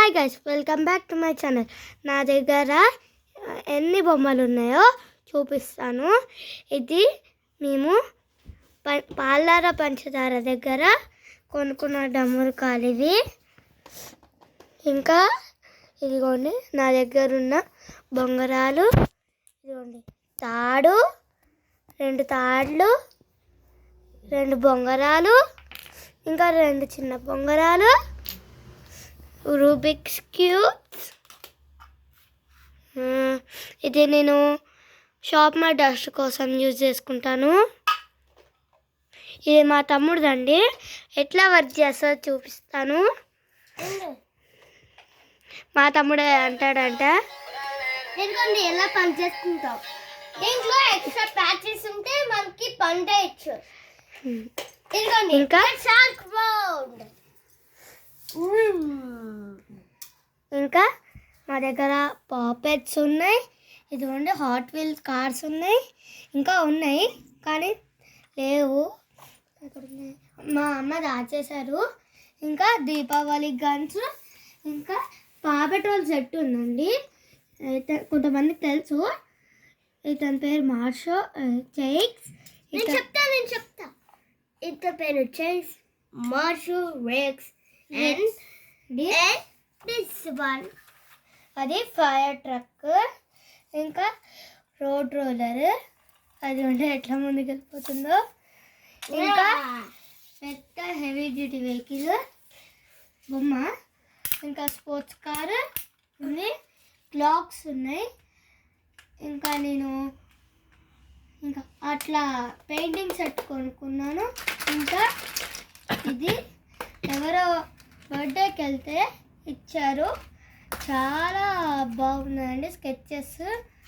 Hi guys, welcome back to my channel. నా దగ్గర ఎన్ని బొమ్మలు ఉన్నాయో చూపిస్తాను. ఇది మేము పాలార పంచదార దగ్గర కొనుక్కున్న డమ్మరుకాలు ఇవి. ఇంకా ఇదిగోండి నా దగ్గర ఉన్న బొంగరాలు. ఇదిగోండి తాడు, 2 తాళ్ళు, 2 బొంగరాలు, ఇంకా 2 చిన్న బొంగరాలు, రూబిక్స్ క్యూబ్స్. ఇది నేను షార్ప్నర్ డస్ట్ కోసం యూజ్ చేసుకుంటాను. ఇది మా తమ్ముడుదండి, ఎట్లా వర్క్ చేస్తారో చూపిస్తాను. మా తమ్ముడే అంటాడంట ఎందుకంటే ఎలా పని చేసుకుంటాం. దీంట్లో ఎక్స్ట్రా ప్యాచెస్ ఉంటే మనకి పంట ఇచ్చు. ఇంకా షార్క్ బౌండ్. ఇంకా మా దగ్గర పాపెట్స్ ఉన్నాయి. ఇదిగోండి హాట్ వీల్స్ కార్స్ ఉన్నాయి. ఇంకా ఉన్నాయి కానీ లేవు, మా అమ్మ దాచేశారు. ఇంకా దీపావళి గన్స్, ఇంకా పాపెటోల్ సెట్ ఉందండి. అయితే కొంతమందికి తెలుసు, ఇతని పేరు మార్షో చైక్స్. నేను చెప్తా ఇతని పేరు చైక్స్, మార్షో రేక్స్ అండ్ దిస్ వన్ అది ఫైర్ ట్రక్. ఇంకా రోడ్ రోలర్, అది ఉంటే ఎట్లా ముందుకు వెళ్ళిపోతుందో. ఇంకా పెద్ద హెవీ డ్యూటీ వెహికల్ బొమ్మ. ఇంకా స్పోర్ట్స్ కార్ ఉంది, క్లాక్స్ ఉన్నాయి. ఇంకా నేను ఇంకా అట్లా పెయింటింగ్ సెట్ కొనుక్కున్నాను. ఇంకా ఇది ఎవరో బర్త్డేకి వెళ్తే ఇచ్చారు, చాలా బాగున్నాయండి స్కెచెస్.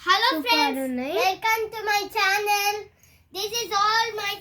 హలో సూపర్ ఫ్రెండ్స్, ఉన్నాయి. Welcome to my channel. This is all my